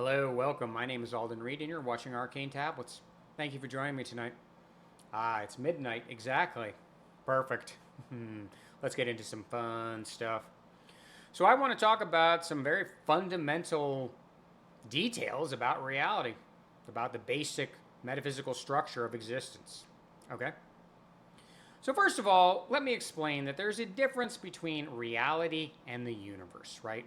Hello, welcome. My name is Alden Reed, and you're watching Arcane Tablets. Thank you for joining me tonight. It's midnight, exactly. Perfect. Let's get into some fun stuff. So, I want to talk about some very fundamental details about reality, about the basic metaphysical structure of existence. Okay? So, first of all, let me explain that there's a difference between reality and the universe, right?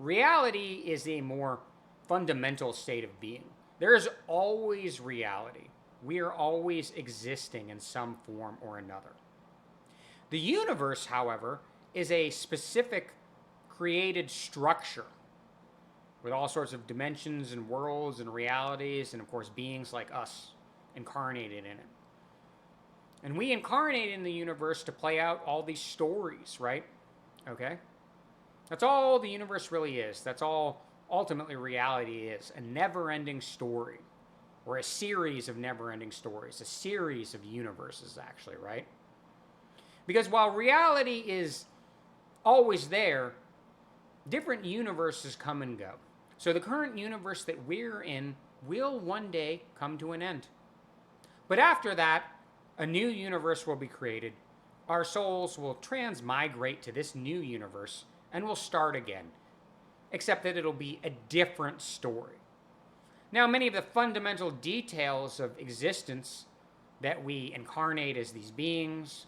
Reality is a more fundamental state of being. There is always reality. We are always existing in some form or another. The universe, however, is a specific created structure with all sorts of dimensions and worlds and realities, and of course, beings like us incarnated in it. And we incarnate in the universe to play out all these stories, right? Okay? That's all the universe really is. That's all ultimately reality is. A never ending story, or a series of never ending stories, a series of universes, actually, right? Because while reality is always there, different universes come and go. So the current universe that we're in will one day come to an end. But after that, a new universe will be created. Our souls will transmigrate to this new universe and we'll start again, except that it'll be a different story. Now, many of the fundamental details of existence, that we incarnate as these beings,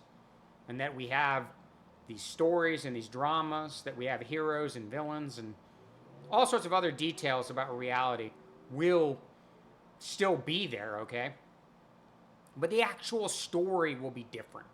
and that we have these stories and these dramas, that we have heroes and villains, and all sorts of other details about reality will still be there, okay? But the actual story will be different.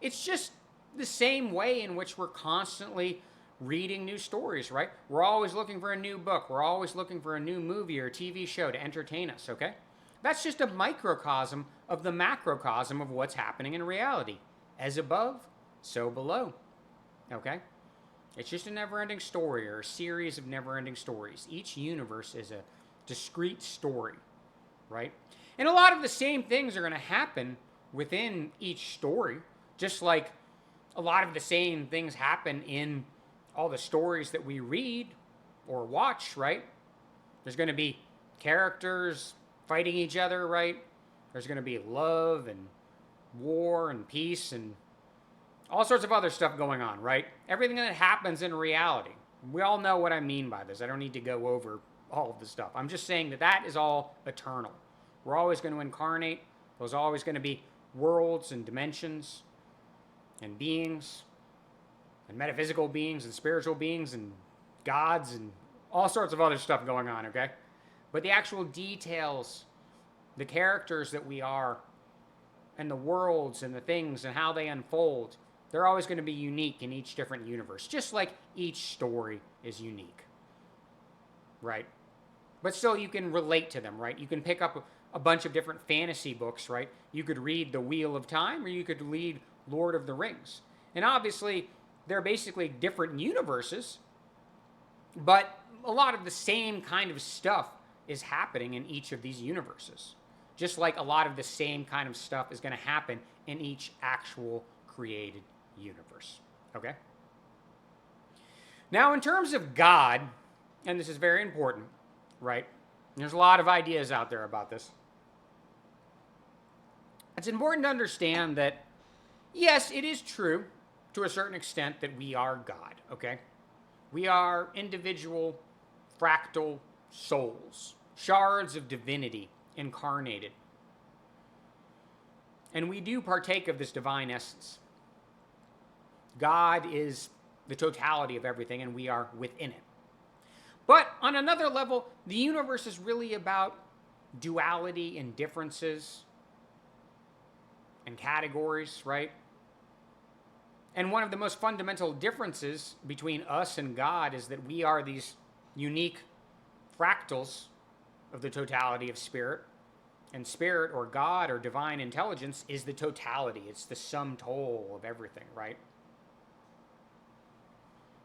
It's just the same way in which we're constantly reading new stories, right? We're always looking for a new book. We're always looking for a new movie or TV show to entertain us, okay? That's just a microcosm of the macrocosm of what's happening in reality. As above, so below, okay? It's just a never-ending story, or a series of never-ending stories. Each universe is a discrete story, right? And a lot of the same things are going to happen within each story, just like a lot of the same things happen in all the stories that we read or watch, right? There's going to be characters fighting each other, right? There's going to be love and war and peace and all sorts of other stuff going on, right? Everything that happens in reality. We all know what I mean by this. I don't need to go over all of the stuff. I'm just saying that that is all eternal. We're always going to incarnate. There's always going to be worlds and dimensions and beings and metaphysical beings and spiritual beings and gods and all sorts of other stuff going on, okay? But the actual details, the characters that we are, and the worlds and the things and how they unfold, they're always going to be unique in each different universe, just like each story is unique, right? But still, you can relate to them, right? You can pick up a bunch of different fantasy books, right? You could read The Wheel of Time, or you could read Lord of the Rings. And obviously, they're basically different universes, but a lot of the same kind of stuff is happening in each of these universes. Just like a lot of the same kind of stuff is going to happen in each actual created universe. Okay? Now, in terms of God, and this is very important, right? There's a lot of ideas out there about this. It's important to understand that, yes, it is true to a certain extent that we are God, okay? We are individual, fractal souls, shards of divinity incarnated. And we do partake of this divine essence. God is the totality of everything, and we are within it. But on another level, the universe is really about duality and differences and categories, right? And one of the most fundamental differences between us and God is that we are these unique fractals of the totality of spirit. And spirit, or God, or divine intelligence, is the totality. It's the sum total of everything, right?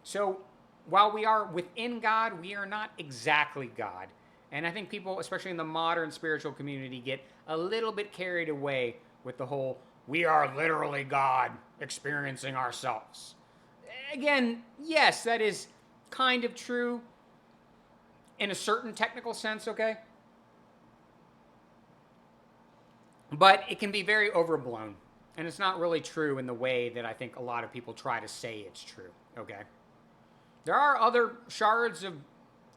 So, while we are within God, we are not exactly God. And I think people, especially in the modern spiritual community, get a little bit carried away with the whole, we are literally God experiencing ourselves. Again, yes, that is kind of true. in a certain technical sense, okay? But it can be very overblown. And it's not really true in the way that I think a lot of people try to say it's true, okay? There are other shards of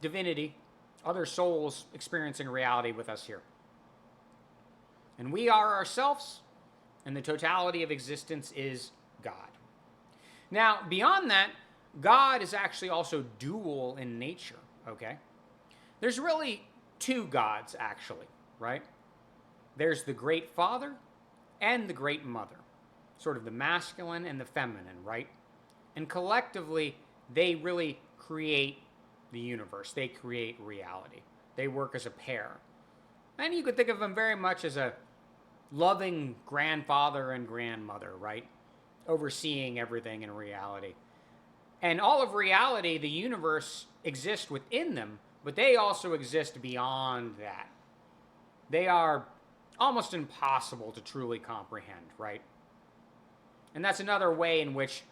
divinity, other souls experiencing reality with us here. And we are ourselves, and the totality of existence is God. Now, beyond that, God is actually also dual in nature, okay? There's really two gods, actually, right? There's the Great Father and the Great Mother, sort of the masculine and the feminine, right? And collectively, they really create the universe. They create reality. They work as a pair. And you could think of them very much as a loving grandfather and grandmother, right? Overseeing everything in reality. And all of reality, the universe, exists within them, but they also exist beyond that. They are almost impossible to truly comprehend, right? And that's another way in which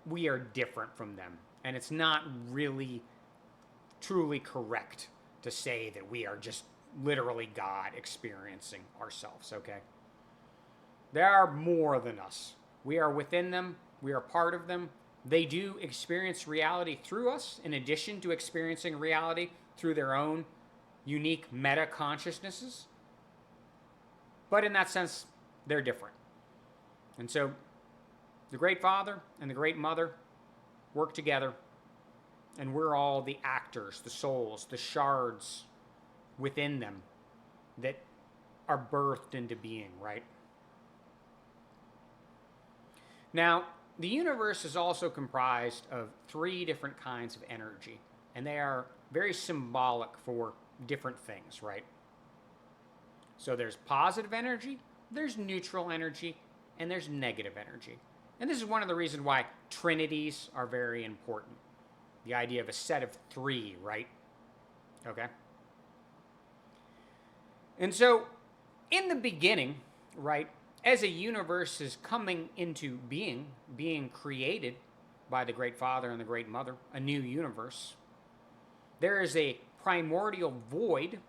we are different from them. And it's not really truly correct to say that we are just literally God experiencing ourselves, okay? They are more than us. We are within them. We are part of them. They do experience reality through us, in addition to experiencing reality through their own unique meta consciousnesses. But in that sense, they're different. And so the Great Father and the Great Mother work together, and we're all the actors, the souls, the shards within them that are birthed into being, right? Now, the universe is also comprised of three different kinds of energy, and they are very symbolic for different things, right? So there's positive energy, there's neutral energy, and there's negative energy. And this is one of the reasons why trinities are very important. The idea of a set of three, right? Okay. And so, in the beginning, right, as a universe is coming into being created by the Great Father and the Great Mother, a new universe, there is a primordial void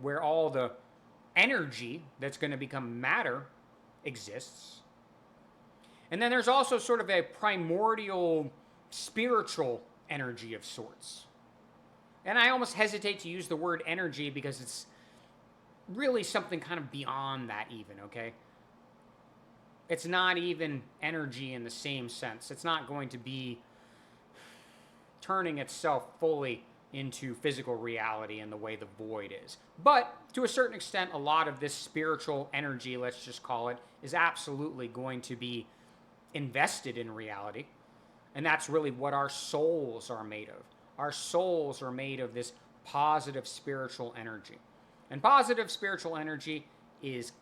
where all the energy that's going to become matter exists. And then there's also sort of a primordial spiritual energy of sorts. And I almost hesitate to use the word energy because it's really something kind of beyond that even, okay? It's not even energy in the same sense. It's not going to be turning itself fully into physical reality in the way the void is. But to a certain extent, a lot of this spiritual energy, let's just call it, is absolutely going to be invested in reality. And that's really what our souls are made of. Our souls are made of this positive spiritual energy. And positive spiritual energy is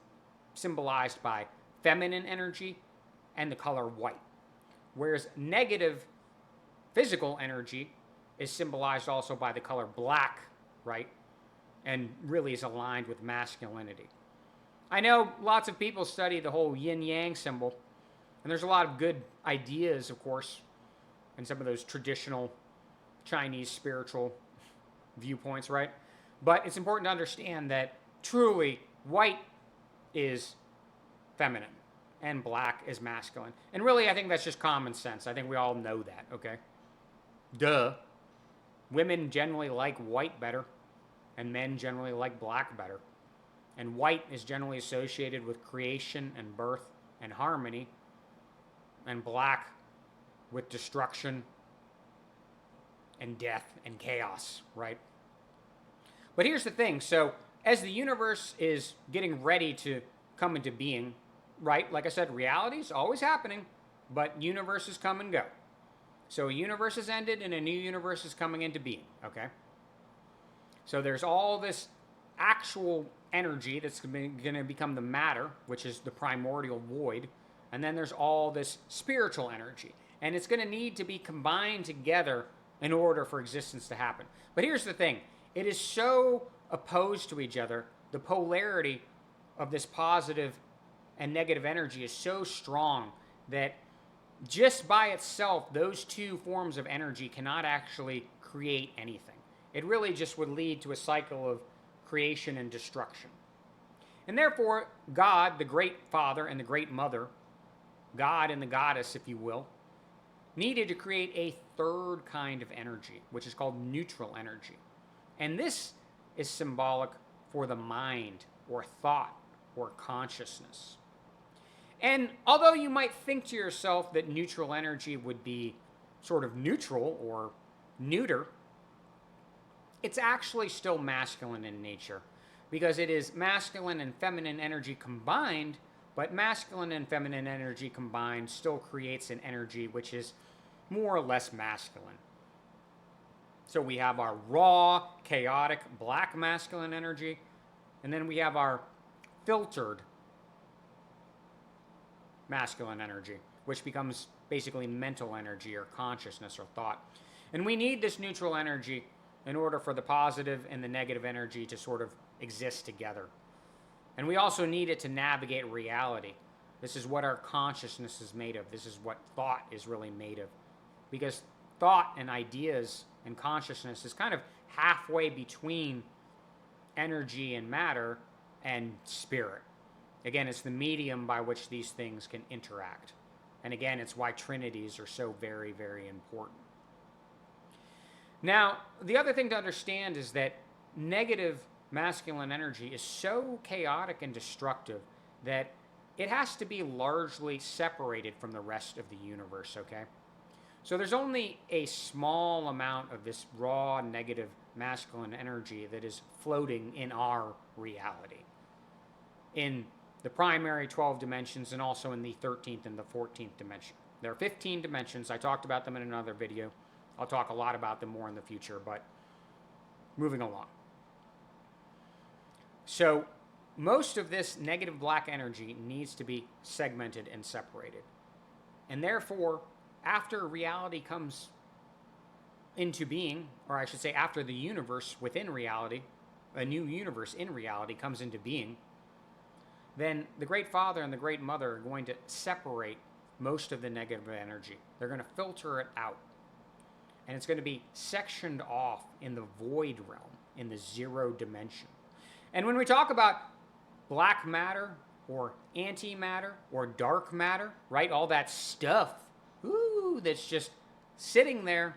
symbolized by feminine energy and the color white. Whereas negative physical energy is symbolized also by the color black, right? And really is aligned with masculinity. I know lots of people study the whole yin-yang symbol, and there's a lot of good ideas, of course, in some of those traditional Chinese spiritual viewpoints, right? But it's important to understand that truly white is feminine and black is masculine. And really, I think that's just common sense. I think we all know that, okay? Duh. Women generally like white better, and men generally like black better. And white is generally associated with creation and birth and harmony, and black with destruction and death and chaos, right? But here's the thing. So as the universe is getting ready to come into being, right, like I said, reality is always happening, but universes come and go. So a universe has ended and a new universe is coming into being, okay? So there's all this actual energy that's going to become the matter, which is the primordial void, and then there's all this spiritual energy. And it's going to need to be combined together in order for existence to happen. But here's the thing. It is so opposed to each other. The polarity of this positive and negative energy is so strong that just by itself, those two forms of energy cannot actually create anything. It really just would lead to a cycle of creation and destruction. And therefore, God, the great Father and the great Mother, God and the Goddess, if you will, needed to create a third kind of energy, which is called neutral energy. And this is symbolic for the mind or thought or consciousness. And although you might think to yourself that neutral energy would be sort of neutral or neuter, it's actually still masculine in nature because it is masculine and feminine energy combined, but masculine and feminine energy combined still creates an energy which is more or less masculine. So we have our raw, chaotic, black masculine energy, and then we have our filtered masculine energy, which becomes basically mental energy or consciousness or thought. And we need this neutral energy in order for the positive and the negative energy to sort of exist together. And we also need it to navigate reality. This is what our consciousness is made of. This is what thought is really made of. Because thought and ideas and consciousness is kind of halfway between energy and matter and spirit. Again, it's the medium by which these things can interact. And again, it's why trinities are so very, very important. Now, the other thing to understand is that negative masculine energy is so chaotic and destructive that it has to be largely separated from the rest of the universe, okay? So there's only a small amount of this raw negative masculine energy that is floating in our reality. In the primary 12 dimensions and also in the 13th and the 14th dimension. There are 15 dimensions. I talked about them in another video. I'll talk a lot about them more in the future, but moving along. So most of this negative black energy needs to be segmented and separated. And therefore, after reality comes into being, or I should say after the universe within reality, a new universe in reality comes into being, then the Great Father and the Great Mother are going to separate most of the negative energy. They're going to filter it out. And it's going to be sectioned off in the void realm, in the zero dimension. And when we talk about black matter or antimatter or dark matter, right, all that stuff, that's just sitting there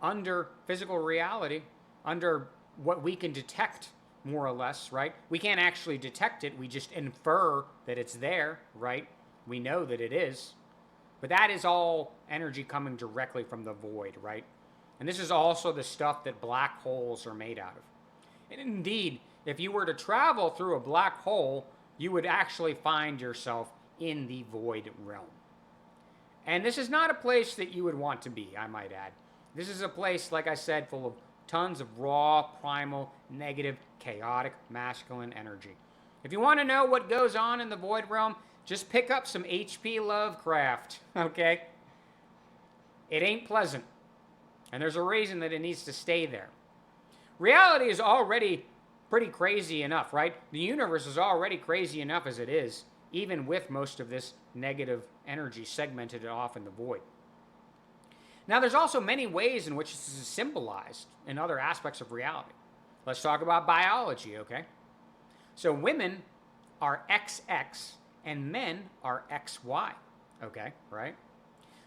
under physical reality, under what we can detect more or less, right? We can't actually detect it. We just infer that it's there, right? We know that it is. But that is all energy coming directly from the void, right? And this is also the stuff that black holes are made out of. And indeed, if you were to travel through a black hole, you would actually find yourself in the void realm. And this is not a place that you would want to be, I might add. This is a place, like I said, full of tons of raw, primal, negative, chaotic, masculine energy. If you want to know what goes on in the void realm, just pick up some H.P. Lovecraft, okay? It ain't pleasant. And there's a reason that it needs to stay there. Reality is already pretty crazy enough, right? The universe is already crazy enough as it is, even with most of this negative energy segmented off in the void. Now, there's also many ways in which this is symbolized in other aspects of reality. Let's talk about biology, okay? So women are XX and men are XY, okay, right?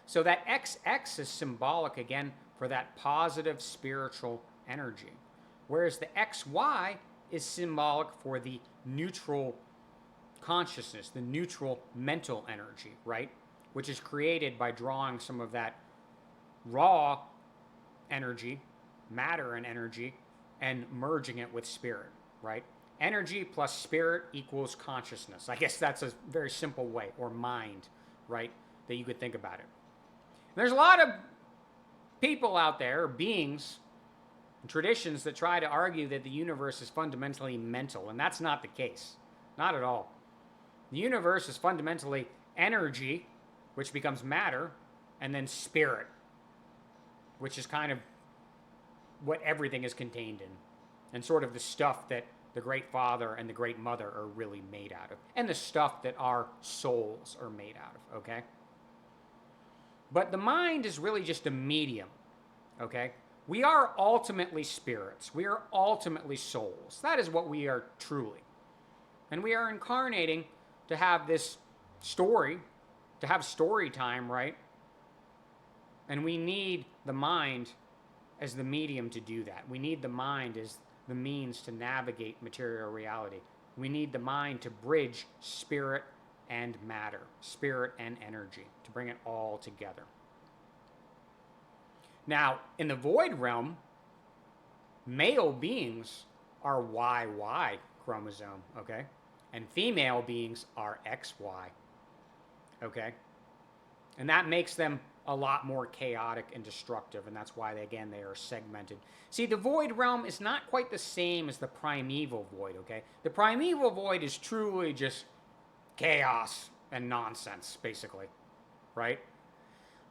So that XX is symbolic, again, for that positive spiritual energy, whereas the XY is symbolic for the neutral consciousness, the neutral mental energy, right? Which is created by drawing some of that raw energy, matter and energy, and merging it with spirit, right? Energy plus spirit equals consciousness. I guess that's a very simple way, or mind, right, that you could think about it. There's a lot of people out there, beings, and traditions that try to argue that the universe is fundamentally mental, and that's not the case. Not at all. The universe is fundamentally energy, which becomes matter, and then spirit, which is kind of what everything is contained in, and sort of the stuff that the Great Father and the Great Mother are really made out of, and the stuff that our souls are made out of, okay? But the mind is really just a medium, okay? We are ultimately spirits. We are ultimately souls. That is what we are truly. And we are incarnating to have this story, to have story time, right? And we need the mind as the medium to do that. We need the mind as the means to navigate material reality. We need the mind to bridge spirit and matter, spirit and energy, to bring it all together. Now, in the void realm, male beings are YY chromosome, okay? And female beings are XY, okay? And that makes them a lot more chaotic and destructive, and that's why, they are segmented. See, the void realm is not quite the same as the primeval void, okay? The primeval void is truly just chaos and nonsense, basically, right?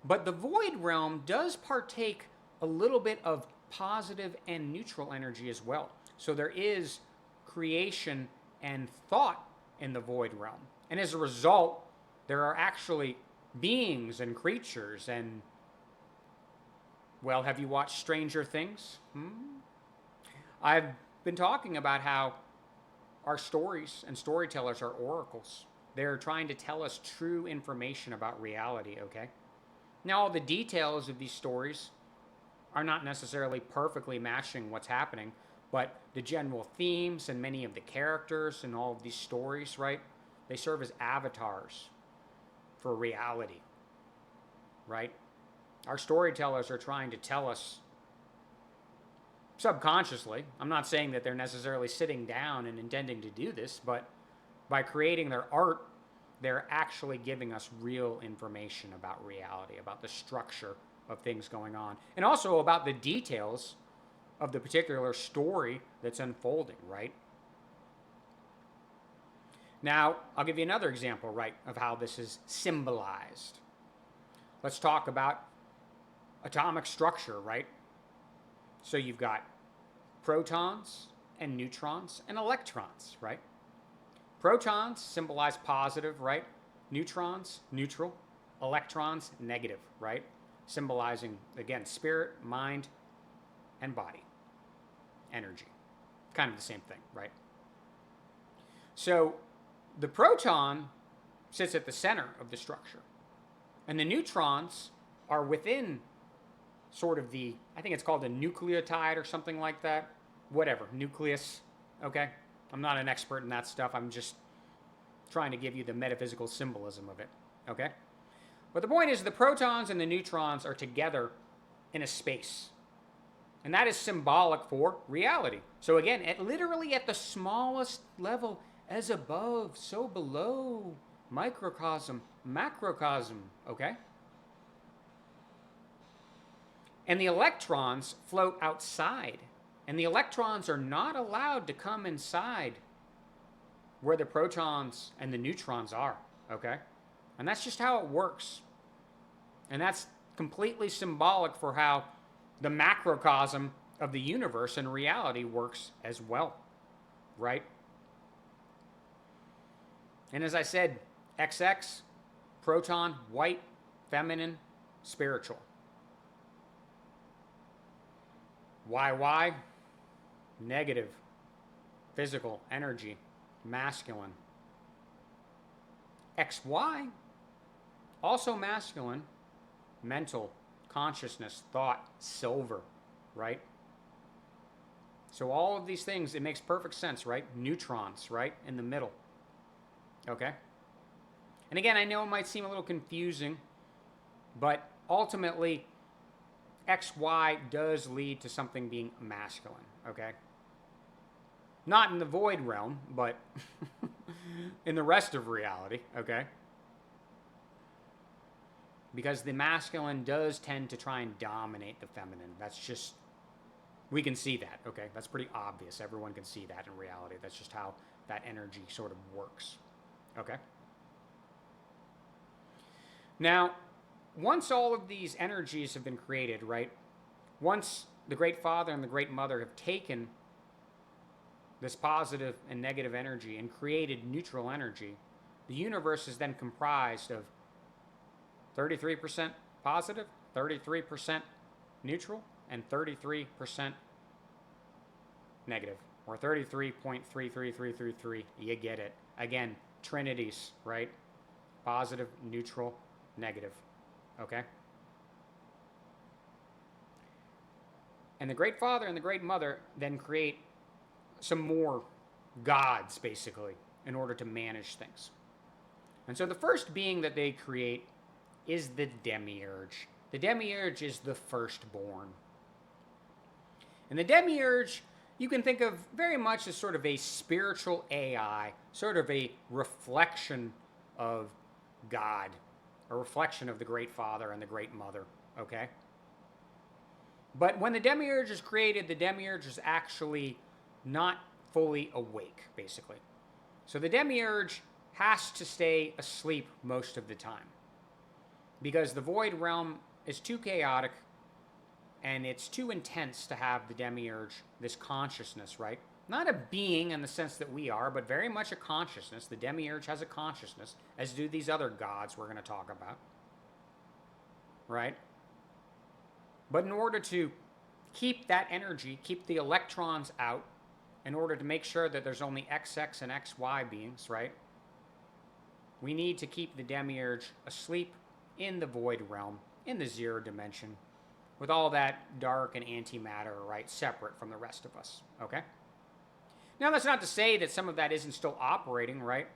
But the void realm does partake a little bit of positive and neutral energy as well. So there is creation and thought in the void realm. And as a result, there are actually beings and creatures and, well, have you watched Stranger Things? I've been talking about how our stories and storytellers are oracles. They're trying to tell us true information about reality, okay? Now, all the details of these stories are not necessarily perfectly matching what's happening, but the general themes and many of the characters in all of these stories, right? They serve as avatars for reality, right? Our storytellers are trying to tell us subconsciously. I'm not saying that they're necessarily sitting down and intending to do this, but by creating their art, they're actually giving us real information about reality, about the structure of things going on, and also about the details of the particular story that's unfolding, right? Now, I'll give you another example, right, of how this is symbolized. Let's talk about atomic structure, right? So you've got protons and neutrons and electrons, right? Protons symbolize positive, right? Neutrons, neutral. Electrons, negative, right? Symbolizing, again, spirit, mind, and body. Energy. Kind of the same thing, right? So the proton sits at the center of the structure. And the neutrons are within sort of the, I think it's called a nucleotide or something like that. Whatever, nucleus, okay? I'm not an expert in that stuff. I'm just trying to give you the metaphysical symbolism of it, okay? But the point is the protons and the neutrons are together in a space. And that is symbolic for reality. So again, literally at the smallest level, as above, so below, microcosm, macrocosm, okay? And the electrons float outside. And the electrons are not allowed to come inside where the protons and the neutrons are, okay? And that's just how it works. And that's completely symbolic for how the macrocosm of the universe and reality works as well, right? And as I said, XX, proton, white, feminine, spiritual. YY, negative, physical, energy, masculine. XY, also masculine, mental, consciousness, thought, silver, right? So all of these things, it makes perfect sense, right? Neutrons, right? In the middle. Okay? And again, I know it might seem a little confusing, but ultimately, XY does lead to something being masculine, okay? Not in the void realm, but in the rest of reality, okay? Because the masculine does tend to try and dominate the feminine. That's just, we can see that, okay? That's pretty obvious. Everyone can see that in reality. That's just how that energy sort of works, okay? Now, once all of these energies have been created, right? Once the Great Father and the Great Mother have taken this positive and negative energy and created neutral energy, the universe is then comprised of 33% positive, 33% neutral, and 33% negative, or 33.33333. You get it. Again, trinities, right? Positive, neutral, negative. Okay? And the Great Father and the Great Mother then create some more gods, basically, in order to manage things. And so the first being that they create is the demiurge. The demiurge is the firstborn. And the demiurge, you can think of very much as sort of a spiritual AI, sort of a reflection of God, a reflection of the Great Father and the Great Mother, okay? But when the demiurge is created, the demiurge is actually not fully awake, basically. So the demiurge has to stay asleep most of the time because the void realm is too chaotic and it's too intense to have the demiurge, this consciousness, right? Not a being in the sense that we are, but very much a consciousness. The demiurge has a consciousness, as do these other gods we're going to talk about, right? But in order to keep that energy, keep the electrons out, in order to make sure that there's only XX and XY beings, right? We need to keep the demiurge asleep in the void realm, in the zero dimension, with all that dark and antimatter, right, separate from the rest of us, okay? Now, that's not to say that some of that isn't still operating, right?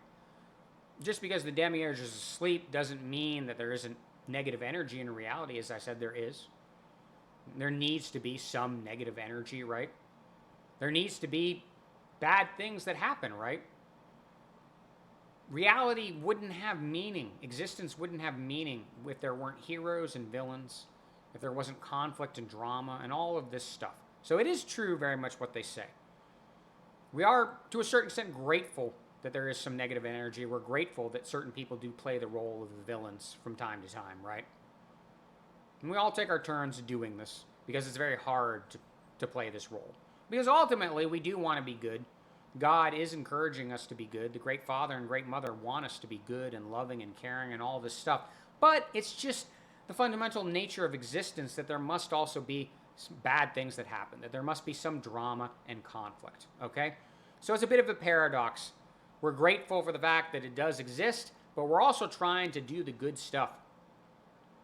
Just because the demiurge is asleep doesn't mean that there isn't negative energy in reality. As I said, there is. There needs to be some negative energy, right? There needs to be bad things that happen, right? Reality wouldn't have meaning. Existence wouldn't have meaning if there weren't heroes and villains, if there wasn't conflict and drama and all of this stuff. So it is true very much what they say. We are, to a certain extent, grateful that there is some negative energy. We're grateful that certain people do play the role of the villains from time to time, right? And we all take our turns doing this because it's very hard to play this role. Because ultimately, we do want to be good. God is encouraging us to be good. The Great Father and Great Mother want us to be good and loving and caring and all this stuff. But it's just the fundamental nature of existence that there must also be some bad things that happen, that there must be some drama and conflict, okay? So it's a bit of a paradox. We're grateful for the fact that it does exist, but we're also trying to do the good stuff.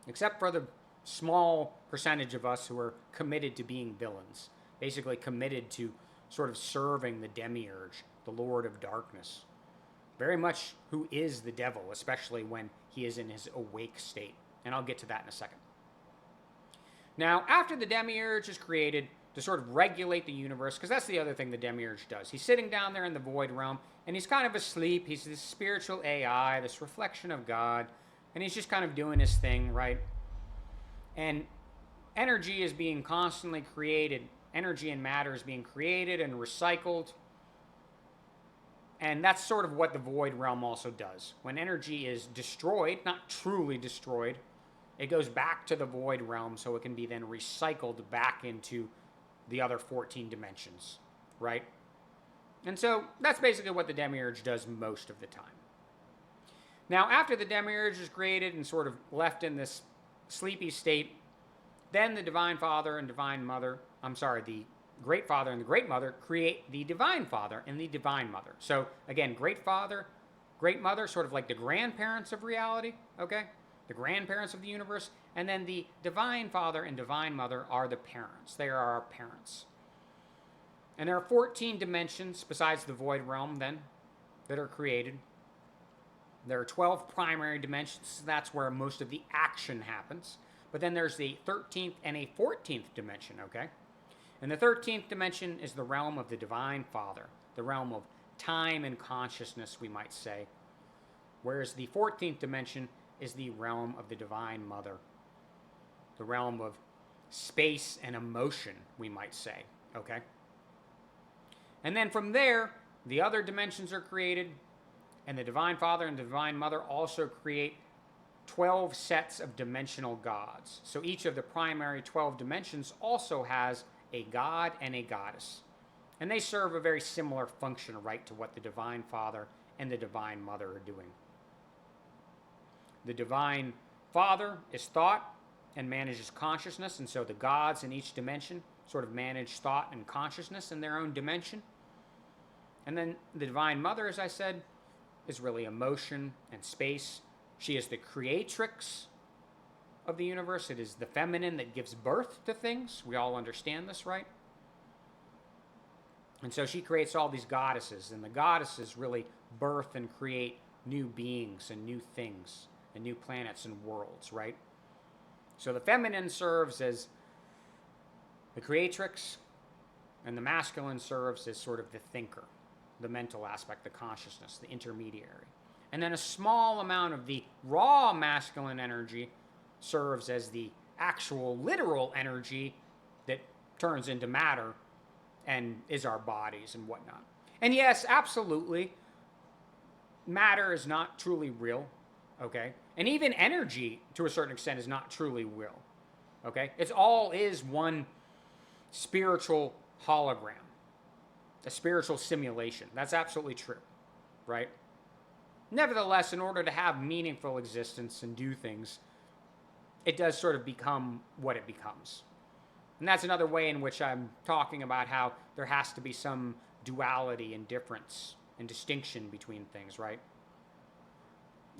Except for the small percentage of us who are committed to being villains, basically committed to sort of serving the demiurge, the Lord of Darkness. Very much who is the devil, especially when he is in his awake state. And I'll get to that in a second. Now, after the demiurge is created to sort of regulate the universe, because that's the other thing the demiurge does. He's sitting down there in the void realm, and he's kind of asleep. He's this spiritual AI, this reflection of God, and he's just kind of doing his thing, right? And energy is being constantly created. Energy and matter is being created and recycled. And that's sort of what the void realm also does. When energy is destroyed, not truly destroyed, it goes back to the void realm so it can be then recycled back into the other 14 dimensions, right? And so that's basically what the demiurge does most of the time. Now, after the demiurge is created and sort of left in this sleepy state, then the Divine Father and Divine Mother, the Great Father and the Great Mother create the Divine Father and the Divine Mother. So again, Great Father, Great Mother, sort of like the grandparents of reality, okay? The grandparents of the universe. And then the Divine Father and Divine Mother are the parents. They are our parents. And there are 14 dimensions besides the void realm then that are created. There are 12 primary dimensions. That's where most of the action happens. But then there's the 13th and a 14th dimension, okay? And the 13th dimension is the realm of the Divine Father, the realm of time and consciousness, we might say. Whereas the 14th dimension is the realm of the Divine Mother, the realm of space and emotion, we might say, okay? And then from there, the other dimensions are created, and the Divine Father and the Divine Mother also create 12 sets of dimensional gods. So each of the primary 12 dimensions also has a god and a goddess. And they serve a very similar function, right, to what the Divine Father and the Divine Mother are doing. The Divine Father is thought, and manages consciousness. And so the gods in each dimension sort of manage thought and consciousness in their own dimension. And then the Divine Mother, as I said, is really emotion and space. She is the creatrix of the universe. It is the feminine that gives birth to things. We all understand this, right? And so she creates all these goddesses, and the goddesses really birth and create new beings and new things and new planets and worlds, right? So the feminine serves as the creatrix, and the masculine serves as sort of the thinker, the mental aspect, the consciousness, the intermediary. And then a small amount of the raw masculine energy serves as the actual literal energy that turns into matter and is our bodies and whatnot. And yes, absolutely, matter is not truly real, okay? And even energy, to a certain extent, is not truly real, okay? It's all is one spiritual hologram, a spiritual simulation. That's absolutely true, right? Nevertheless, in order to have meaningful existence and do things, it does sort of become what it becomes. And that's another way in which I'm talking about how there has to be some duality and difference and distinction between things, right?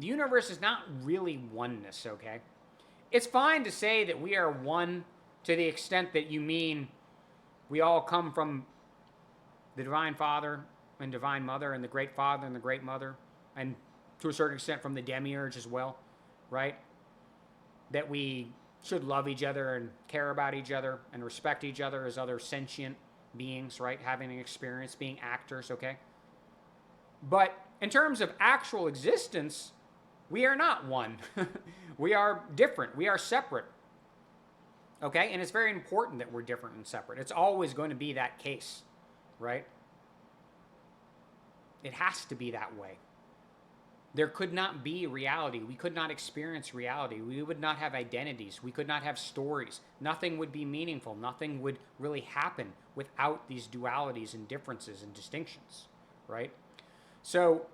The universe is not really oneness, okay? It's fine to say that we are one to the extent that you mean we all come from the Divine Father and Divine Mother and the Great Father and the Great Mother, and to a certain extent from the Demiurge as well, right? That we should love each other and care about each other and respect each other as other sentient beings, right? Having an experience, being actors, okay? But in terms of actual existence, we are not one. We are different. We are separate. Okay? And it's very important that we're different and separate. It's always going to be that case, right? It has to be that way. There could not be reality. We could not experience reality. We would not have identities. We could not have stories. Nothing would be meaningful. Nothing would really happen without these dualities and differences and distinctions, right? So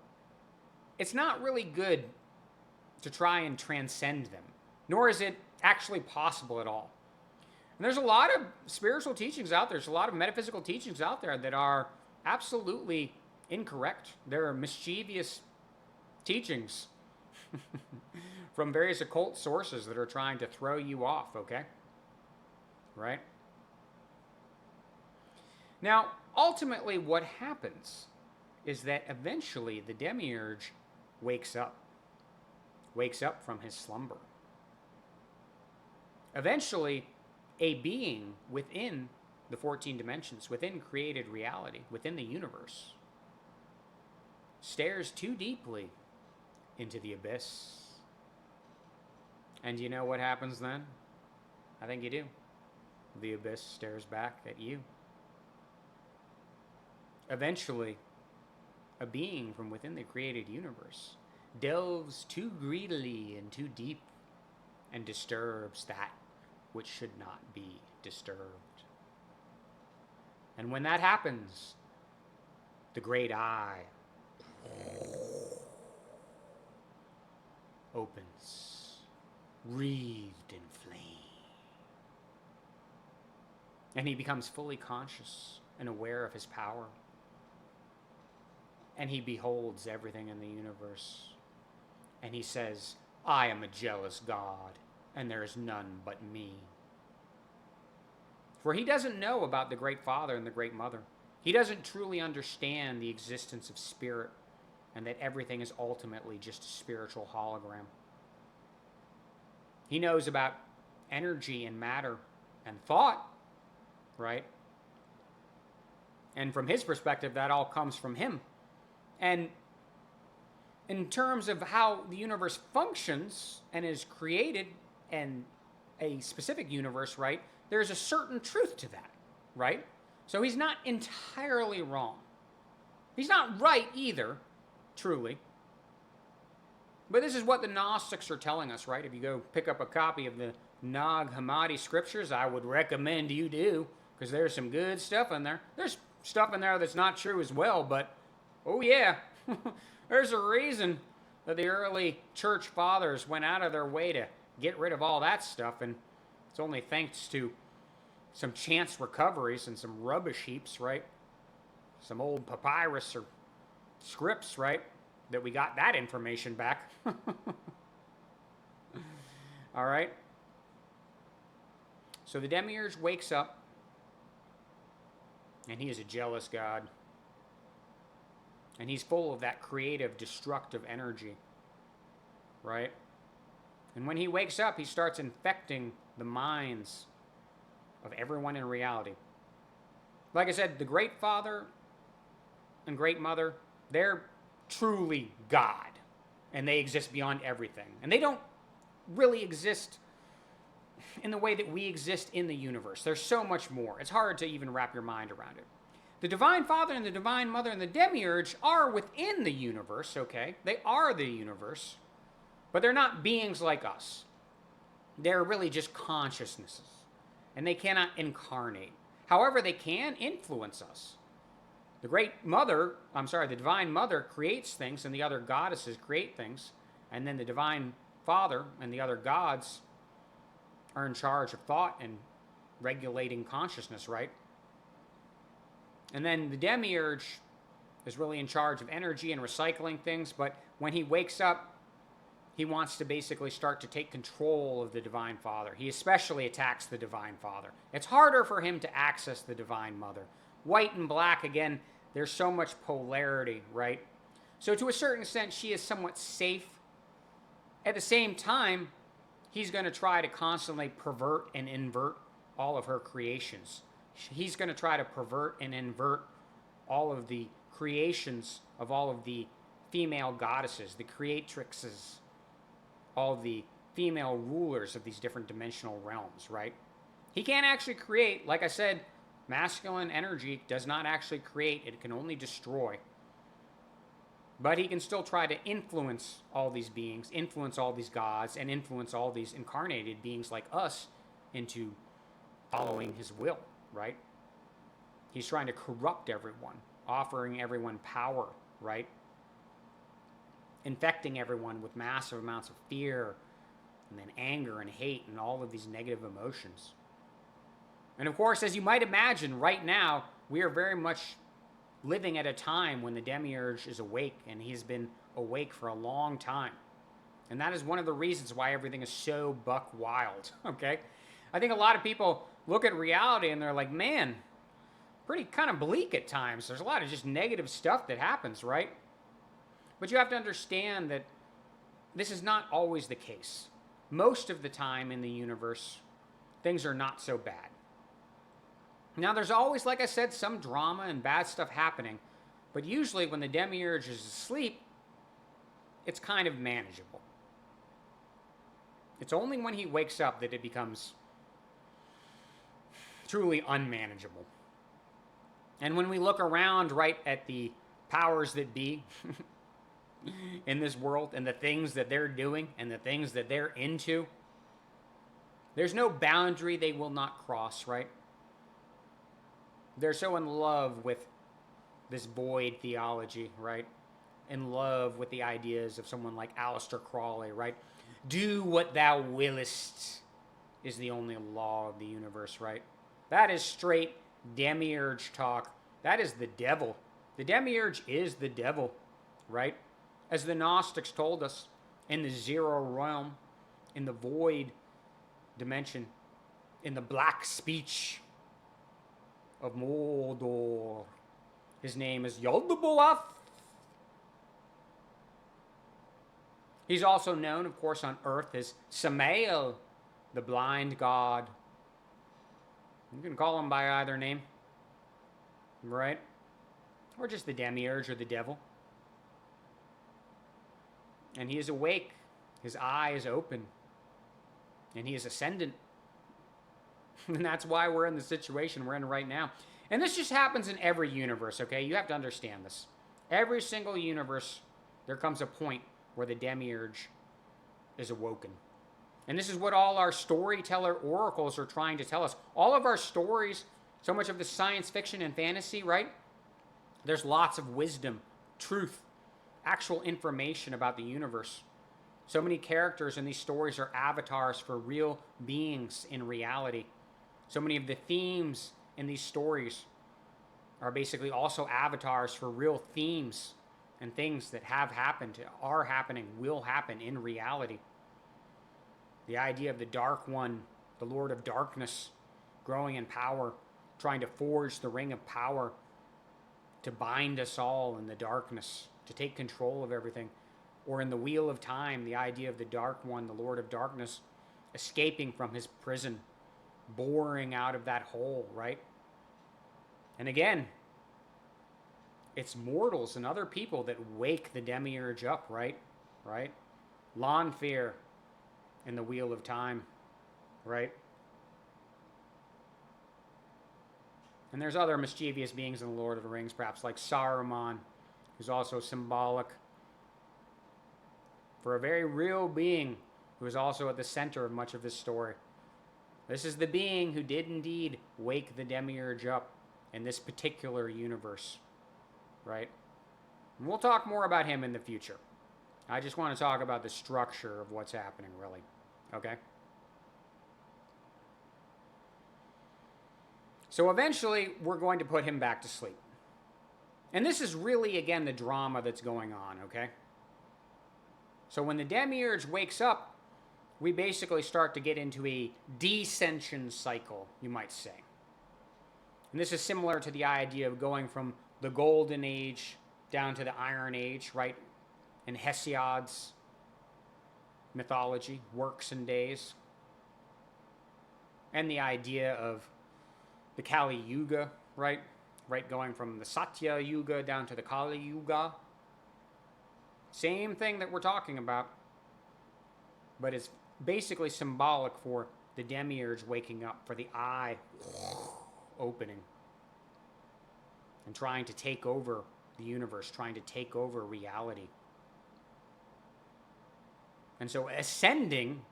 it's not really good to try and transcend them, nor is it actually possible at all. And there's a lot of spiritual teachings out there. There's a lot of metaphysical teachings out there that are absolutely incorrect. There are mischievous teachings from various occult sources that are trying to throw you off, okay? Right? Now, ultimately what happens is that eventually the Demiurge wakes up from his slumber. Eventually, a being within the 14 dimensions, within created reality, within the universe, stares too deeply into the abyss. And you know what happens then? I think you do. The abyss stares back at you. Eventually, a being from within the created universe delves too greedily and too deep and disturbs that which should not be disturbed. And when that happens, the great eye opens, wreathed in flame. And he becomes fully conscious and aware of his power. And he beholds everything in the universe. And he says, I am a jealous God, and there is none but me. For he doesn't know about the Great Father and the Great Mother. He doesn't truly understand the existence of spirit and that everything is ultimately just a spiritual hologram. He knows about energy and matter and thought, right? And from his perspective, that all comes from him. And in terms of how the universe functions and is created and a specific universe, right, there's a certain truth to that, right? So he's not entirely wrong. He's not right either, truly. But this is what the Gnostics are telling us, right? If you go pick up a copy of the Nag Hammadi scriptures, I would recommend you do, because there's some good stuff in there. There's stuff in there that's not true as well, but oh yeah, there's a reason that the early church fathers went out of their way to get rid of all that stuff and It's only thanks to some chance recoveries and some rubbish heaps, right? Some old papyrus or scripts, right? That we got that information back. All right. So the demiurge wakes up, and he is a jealous god. And he's full of that creative, destructive energy, right? And when he wakes up, he starts infecting the minds of everyone in reality. Like I said, the Great Father and Great Mother, they're truly God. And they exist beyond everything. And they don't really exist in the way that we exist in the universe. There's so much more. It's hard to even wrap your mind around it. The Divine Father and the Divine Mother and the Demiurge are within the universe, okay? They are the universe. But they're not beings like us. They're really just consciousnesses. And they cannot incarnate. However, they can influence us. The Divine Mother creates things, and the other goddesses create things. And then the Divine Father and the other gods are in charge of thought and regulating consciousness, right? And then the Demiurge is really in charge of energy and recycling things, but when he wakes up, he wants to basically start to take control of the Divine Father. He especially attacks the Divine Father. It's harder for him to access the Divine Mother. White and black, again, there's so much polarity, right? So to a certain extent, she is somewhat safe. At the same time, he's going to try to constantly pervert and invert all of her creations. He's going to try to pervert and invert all of the creations of all of the female goddesses, the creatrixes, all of the female rulers of these different dimensional realms, right? He can't actually create, like I said, masculine energy does not actually create, it can only destroy. But he can still try to influence all these beings, influence all these gods, and influence all these incarnated beings like us into following his will, right? He's trying to corrupt everyone, offering everyone power, right? Infecting everyone with massive amounts of fear, and then anger and hate and all of these negative emotions. And of course, as you might imagine, right now, we are very much living at a time when the Demiurge is awake, and he's been awake for a long time. And that is one of the reasons why everything is so buck wild, okay? I think a lot of people look at reality and they're like, man, pretty kind of bleak at times. There's a lot of just negative stuff that happens, right? But you have to understand that this is not always the case. Most of the time in the universe, things are not so bad. Now, there's always, like I said, some drama and bad stuff happening. But usually when the Demiurge is asleep, it's kind of manageable. It's only when he wakes up that it becomes truly unmanageable. And when we look around right at the powers that be in this world and the things that they're doing and the things that they're into, there's no boundary they will not cross, right? They're so in love with this void theology, right? In love with the ideas of someone like Aleister Crowley, right? Do what thou willest is the only law of the universe, right? That is straight Demiurge talk. That is the devil. The Demiurge is the devil, right? As the Gnostics told us, in the zero realm, in the void dimension, in the black speech of Mordor. His name is Yaldabaoth. He's also known, of course, on Earth as Samael, the blind god. You can call him by either name, right? Or just the Demiurge or the devil. And he is awake. His eye is open. And he is ascendant. And that's why we're in the situation we're in right now. And this just happens in every universe, okay? You have to understand this. Every single universe, there comes a point where the Demiurge is awoken. And this is what all our storyteller oracles are trying to tell us. All of our stories, so much of the science fiction and fantasy, right? There's lots of wisdom, truth, actual information about the universe. So many characters in these stories are avatars for real beings in reality. So many of the themes in these stories are basically also avatars for real themes and things that have happened, are happening, will happen in reality. The idea of the Dark One, the Lord of Darkness, growing in power, trying to forge the ring of power to bind us all in the darkness, to take control of everything. Or in the Wheel of Time, the idea of the Dark One, the Lord of Darkness, escaping from his prison, boring out of that hole, right? And again, it's mortals and other people that wake the demiurge up, right? Right? Lanfear in the Wheel of Time, right? And there's other mischievous beings in the Lord of the Rings, perhaps like Saruman, who's also symbolic for a very real being who is also at the center of much of this story. This is the being who did indeed wake the demiurge up in this particular universe, right? And we'll talk more about him in the future. I just want to talk about the structure of what's happening, really. Okay? So eventually, we're going to put him back to sleep. And this is really, again, the drama that's going on, okay? So when the demiurge wakes up, we basically start to get into a descension cycle, you might say. And this is similar to the idea of going from the Golden Age down to the Iron Age, right? In Hesiod's mythology, works and days. And the idea of the Kali Yuga, right? Right, going from the Satya Yuga down to the Kali Yuga. Same thing that we're talking about, but it's basically symbolic for the demiurge waking up, for the eye opening and trying to take over the universe, trying to take over reality. And so ascending,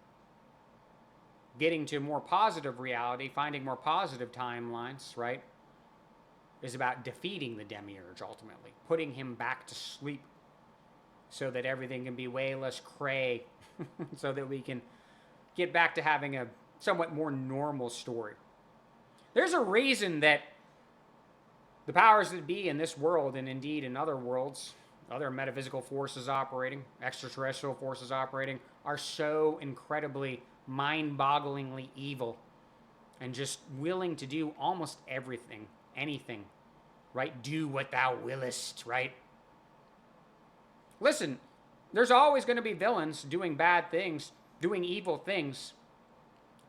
getting to more positive reality, finding more positive timelines, right, is about defeating the demiurge ultimately, putting him back to sleep so that everything can be way less cray, so that we can get back to having a somewhat more normal story. There's a reason that the powers that be in this world, and indeed in other worlds, other metaphysical forces operating, extraterrestrial forces operating, are so incredibly mind-bogglingly evil and just willing to do almost everything, anything, right? Do what thou willest, right? Listen, there's always going to be villains doing bad things, doing evil things.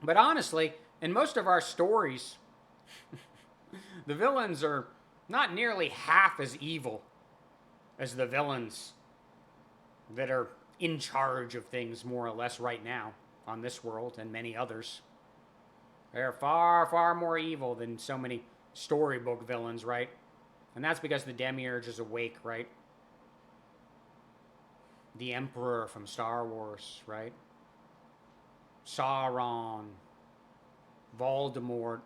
But honestly, in most of our stories, the villains are not nearly half as evil as the villains that are in charge of things more or less right now on this world and many others. They're far, far more evil than so many storybook villains, right? And that's because the demiurge is awake, right? The Emperor from Star Wars, right? Sauron, Voldemort.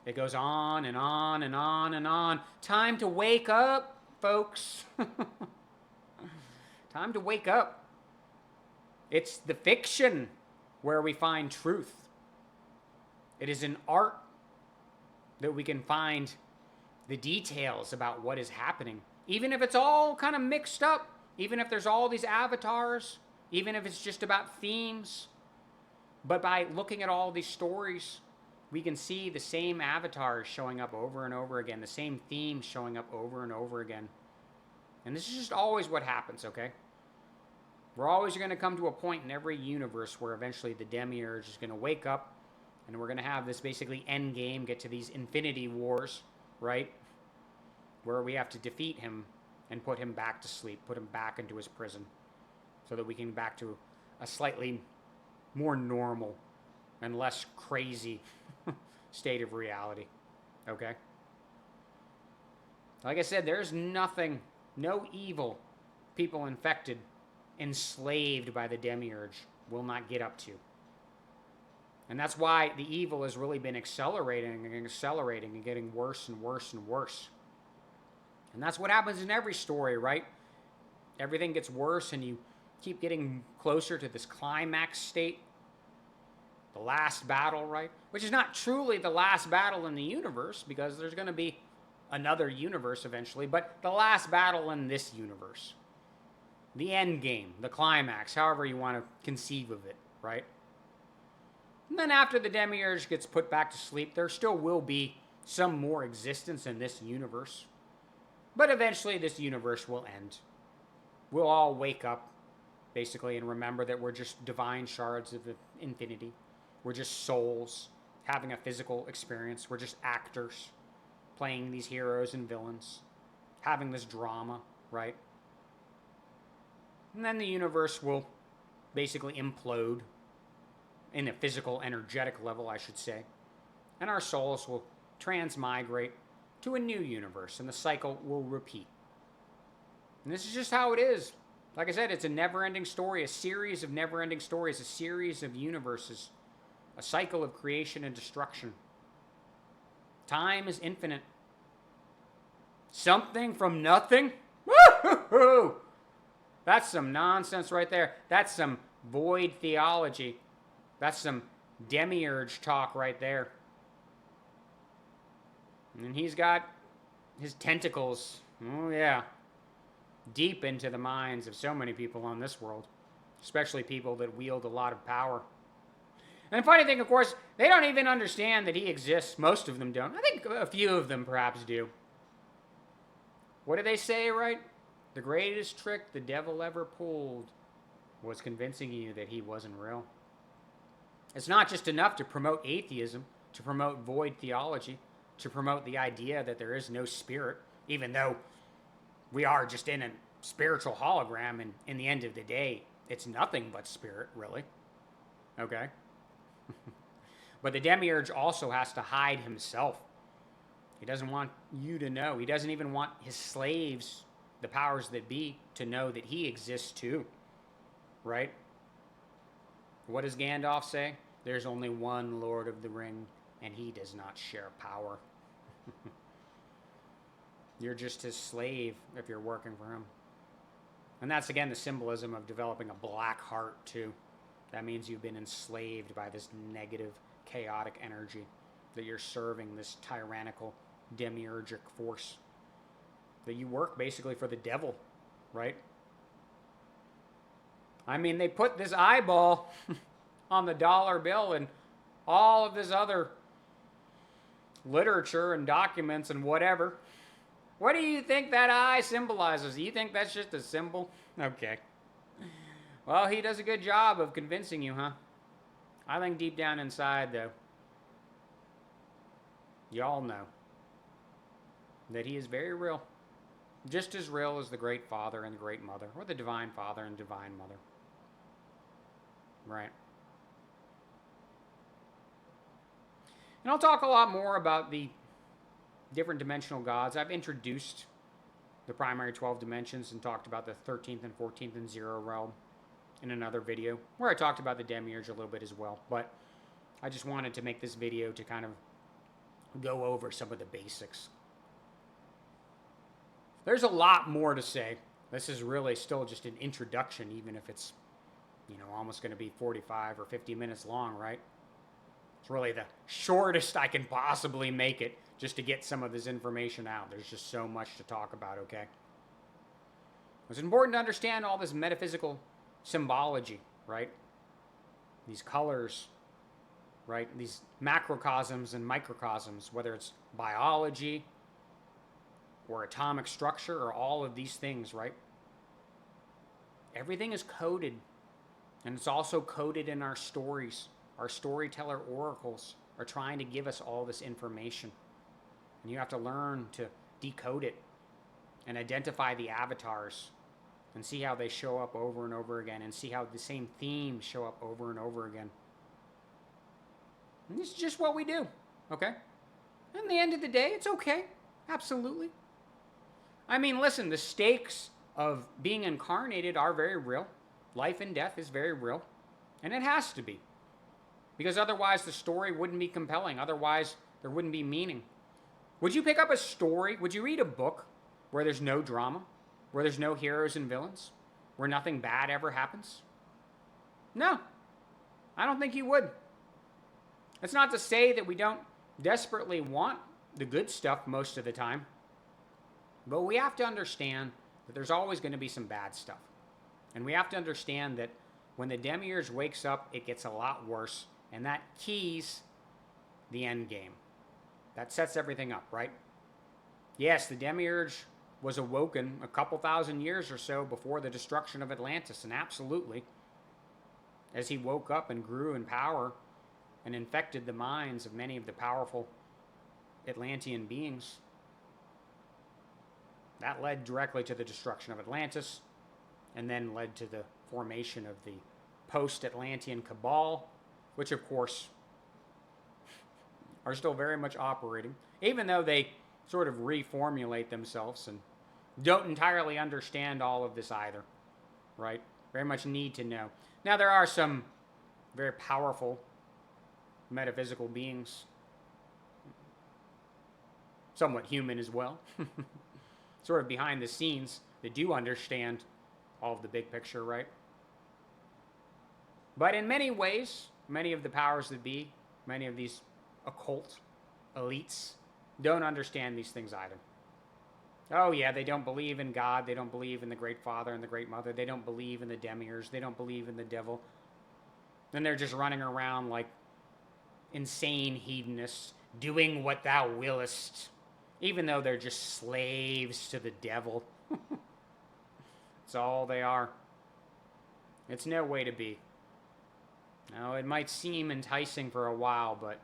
It goes on and on and on and on. Time to wake up, folks. Time to wake up. It's the fiction where we find truth. It is in art that we can find the details about what is happening. Even if it's all kind of mixed up, even if there's all these avatars, even if it's just about themes. But by looking at all these stories, we can see the same avatars showing up over and over again, the same themes showing up over and over again. And this is just always what happens, okay? We're always going to come to a point in every universe where eventually the demiurge is going to wake up, and we're going to have this basically end game, get to these infinity wars, right? Where we have to defeat him and put him back to sleep, put him back into his prison, so that we can get back to a slightly more normal and less crazy state of reality, okay? Like I said, there's nothing, no evil people infected, enslaved by the demiurge will not get up to. And that's why the evil has really been accelerating and getting worse and worse and worse. And that's what happens in every story, right? Everything gets worse and you keep getting closer to this climax state, the last battle, right? Which is not truly the last battle in the universe, because there's going to be another universe eventually, but the last battle in this universe. The end game, the climax, however you want to conceive of it, right? And then after the demiurge gets put back to sleep, there still will be some more existence in this universe. But eventually this universe will end. We'll all wake up, basically, and remember that we're just divine shards of infinity. We're just souls having a physical experience. We're just actors playing these heroes and villains, having this drama, right? And then the universe will basically implode in a physical, energetic level, I should say. And our souls will transmigrate to a new universe, and the cycle will repeat. And this is just how it is. Like I said, it's a never-ending story, a series of never-ending stories, a series of universes, a cycle of creation and destruction. Time is infinite. Something from nothing? Woo-hoo-hoo! That's some nonsense right there. That's some void theology. That's some demiurge talk right there. And he's got his tentacles, oh yeah, deep into the minds of so many people on this world, especially people that wield a lot of power. And the funny thing, of course, they don't even understand that he exists. Most of them don't. I think a few of them perhaps do. What do they say, right? The greatest trick the devil ever pulled was convincing you that he wasn't real. It's not just enough to promote atheism, to promote void theology, to promote the idea that there is no spirit, even though we are just in a spiritual hologram, and in the end of the day, it's nothing but spirit, really. Okay? But the demiurge also has to hide himself. He doesn't want you to know. He doesn't even want his slaves, the powers that be, to know that he exists too. Right? What does Gandalf say? There's only one Lord of the Ring, and he does not share power. You're just his slave if you're working for him. And that's, again, the symbolism of developing a black heart, too. That means you've been enslaved by this negative, chaotic energy, that you're serving this tyrannical, demiurgic force, that you work basically for the devil, right? I mean, they put this eyeball on the dollar bill and all of this other literature and documents and whatever. What do you think that eye symbolizes? Do you think that's just a symbol? Okay. Well, he does a good job of convincing you, huh? I think deep down inside, though, you all know that he is very real. Just as real as the Great Father and the Great Mother, or the Divine Father and Divine Mother. Right. And I'll talk a lot more about the different dimensional gods. I've introduced the primary 12 dimensions and talked about the 13th and 14th and zero realm in another video, where I talked about the demiurge a little bit as well. But I just wanted to make this video to kind of go over some of the basics. There's a lot more to say. This is really still just an introduction, even if it's, almost going to be 45 or 50 minutes long, right? It's really the shortest I can possibly make it just to get some of this information out. There's just so much to talk about, okay? It's important to understand all this metaphysical symbology, right? These colors, right? These macrocosms and microcosms, whether it's biology or atomic structure or all of these things, right? Everything is coded, and it's also coded in our stories. Our storyteller oracles are trying to give us all this information. And you have to learn to decode it and identify the avatars and see how they show up over and over again, and see how the same themes show up over and over again. And this is just what we do, okay? And at the end of the day, it's okay. Absolutely. I mean, listen, the stakes of being incarnated are very real. Life and death is very real. And it has to be. Because otherwise the story wouldn't be compelling. Otherwise there wouldn't be meaning. Would you pick up a story? Would you read a book where there's no drama? Where there's no heroes and villains? where nothing bad ever happens? No, I don't think you would. It's not to say that we don't desperately want the good stuff most of the time, but we have to understand that there's always going to be some bad stuff. And we have to understand that when the demiurge wakes up, it gets a lot worse, and that keys the end game. That sets everything up, right? Yes, the demiurge was awoken a couple thousand years or so before the destruction of Atlantis, and absolutely, as he woke up and grew in power and infected the minds of many of the powerful Atlantean beings, that led directly to the destruction of Atlantis, and then led to the formation of the post-Atlantean cabal, which of course are still very much operating, even though they sort of reformulate themselves and don't entirely understand all of this either, right? Very much need to know. Now, there are some very powerful metaphysical beings, somewhat human as well, sort of behind the scenes, that do understand all of the big picture, right? But in many ways, many of the powers that be, many of these occult elites, don't understand these things either. Oh yeah, they don't believe in God, they don't believe in the Great Father and the Great Mother, they don't believe in the demiurge, they don't believe in the devil. Then they're just running around like insane hedonists, doing what thou willest, even though they're just slaves to the devil. That's all they are. It's no way to be. Now, it might seem enticing for a while, but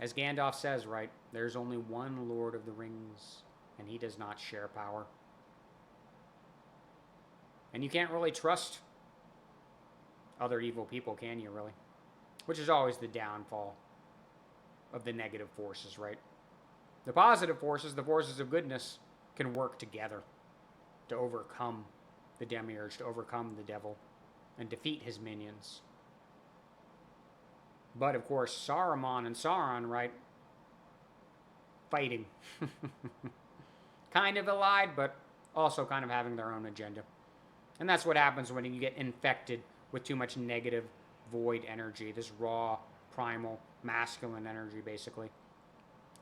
as Gandalf says, right, there's only one Lord of the Rings, and he does not share power. And you can't really trust other evil people, can you, really? Which is always the downfall of the negative forces, right? The positive forces, the forces of goodness, can work together to overcome the demiurge, to overcome the devil, and defeat his minions. But, of course, Saruman and Sauron, right, fighting. Kind of allied, but also kind of having their own agenda. And that's what happens when you get infected with too much negative void energy, this raw, primal, masculine energy, basically.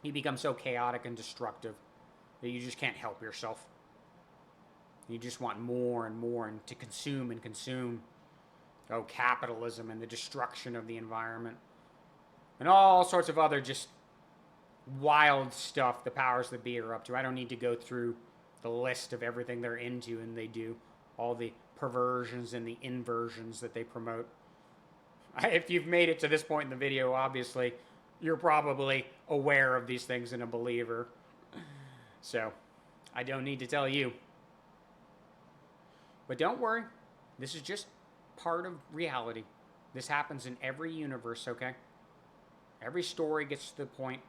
You become so chaotic and destructive that you just can't help yourself. You just want more and more and to consume and consume. Oh, capitalism and the destruction of the environment. And all sorts of other just wild stuff the powers that be are up to. I don't need to go through the list of everything they're into and they do. All the perversions and the inversions that they promote. If you've made it to this point in the video, obviously, you're probably aware of these things and a believer. So, I don't need to tell you. But don't worry, this is just part of reality. This happens in every universe, okay? Every story gets to the point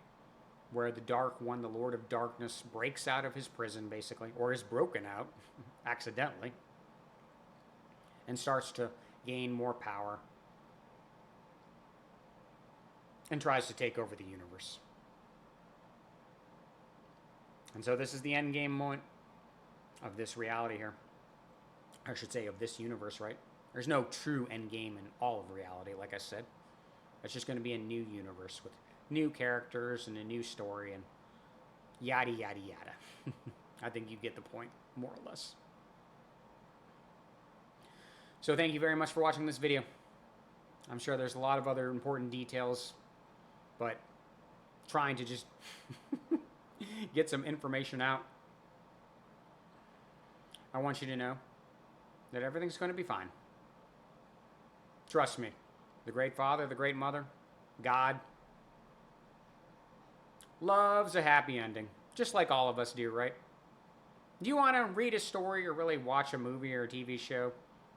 where the Dark One, the Lord of Darkness, breaks out of his prison, basically, or is broken out, accidentally, and starts to gain more power, and tries to take over the universe. And so this is the end game moment of this reality here. I should say of this universe, right? There's no true end game in all of reality, like I said. It's just going to be a new universe with new characters and a new story and yada, yada, yada. I think you get the point, more or less. So thank you very much for watching this video. I'm sure there's a lot of other important details, but trying to just get some information out. I want you to know that everything's going to be fine. Trust me. The Great Father, the Great Mother, God, loves a happy ending. Just like all of us do, right? Do you want to read a story or really watch a movie or a TV show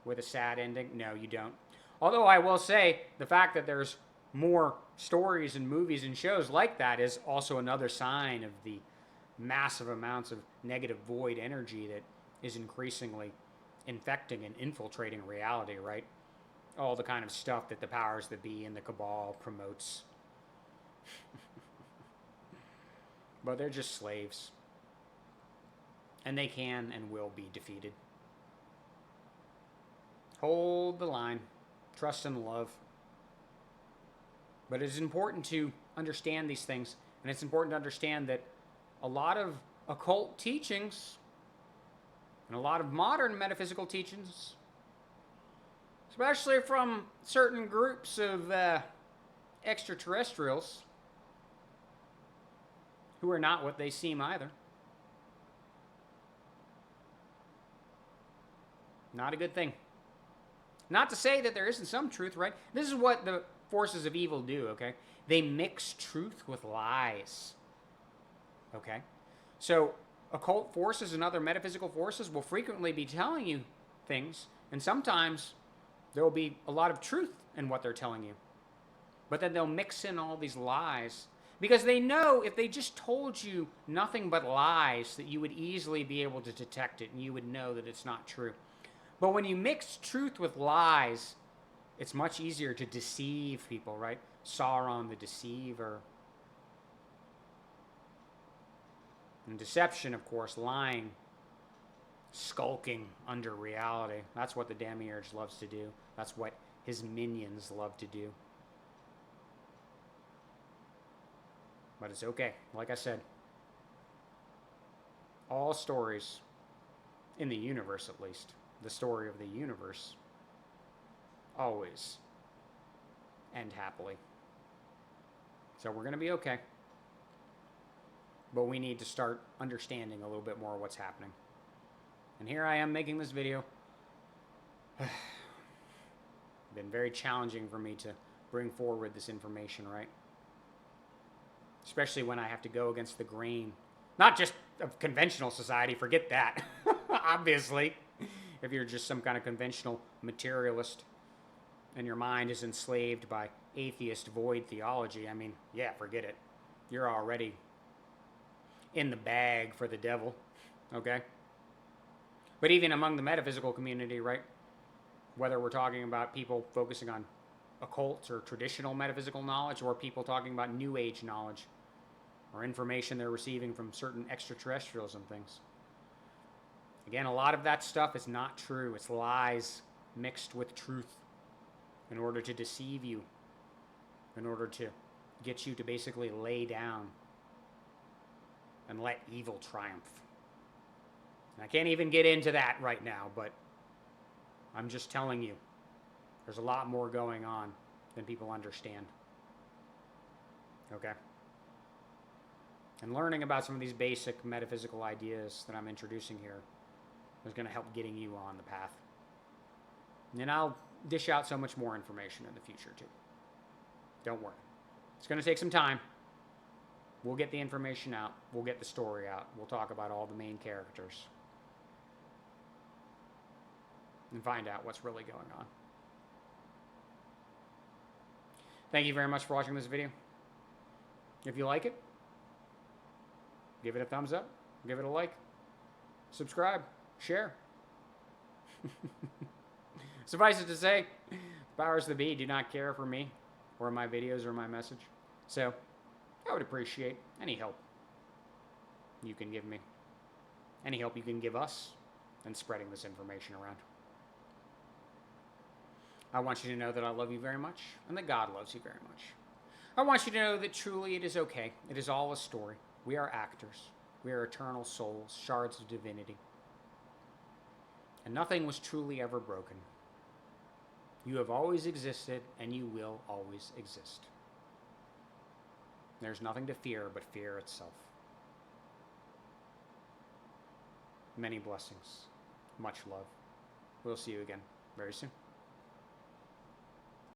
with a sad ending? No, you don't. Although I will say, the fact that there's more stories and movies and shows like that is also another sign of the massive amounts of negative void energy that is increasingly infecting and infiltrating reality, right? All the kind of stuff that the powers that be and the cabal promotes. But they're just slaves. And they can and will be defeated. Hold the line. Trust and love. But it is important to understand these things. And it's important to understand that a lot of occult teachings and a lot of modern metaphysical teachings, especially from certain groups of extraterrestrials who are not what they seem either, not a good thing. Not to say that there isn't some truth, right? This is what the forces of evil do, okay? They mix truth with lies, okay? So occult forces and other metaphysical forces will frequently be telling you things, and sometimes there will be a lot of truth in what they're telling you. But then they'll mix in all these lies because they know if they just told you nothing but lies that you would easily be able to detect it and you would know that it's not true. But when you mix truth with lies, it's much easier to deceive people, right? Sauron the deceiver. And deception, of course, lying, skulking under reality. That's what the Demiurge loves to do. That's what his minions love to do. But it's okay. Like I said, all stories, in the universe at least, the story of the universe, always end happily. So we're going to be okay. But we need to start understanding a little bit more what's happening. And here I am making this video. It's been very challenging for me to bring forward this information, right? Especially when I have to go against the grain. Not just of conventional society, forget that. Obviously, if you're just some kind of conventional materialist and your mind is enslaved by atheist void theology, I mean, yeah, forget it. You're already in the bag for the devil, okay? But even among the metaphysical community, right? Whether we're talking about people focusing on occult or traditional metaphysical knowledge, or people talking about New Age knowledge, or information they're receiving from certain extraterrestrials and things. Again, a lot of that stuff is not true. It's lies mixed with truth in order to deceive you, in order to get you to basically lay down and let evil triumph. And I can't even get into that right now, but I'm just telling you, there's a lot more going on than people understand. Okay? And learning about some of these basic metaphysical ideas that I'm introducing here is going to help getting you on the path. And then I'll dish out so much more information in the future, too. Don't worry. It's going to take some time. We'll get the information out. We'll get the story out. We'll talk about all the main characters. And find out what's really going on. Thank you very much for watching this video. If you like it, give it a thumbs up. Give it a like. Subscribe. Share. Suffice it to say, powers that be do not care for me or my videos or my message. So, I would appreciate any help you can give me. Any help you can give us in spreading this information around. I want you to know that I love you very much and that God loves you very much. I want you to know that truly it is okay. It is all a story. We are actors. We are eternal souls, shards of divinity. And nothing was truly ever broken. You have always existed and you will always exist. There's nothing to fear but fear itself. Many blessings. Much love. We'll see you again very soon.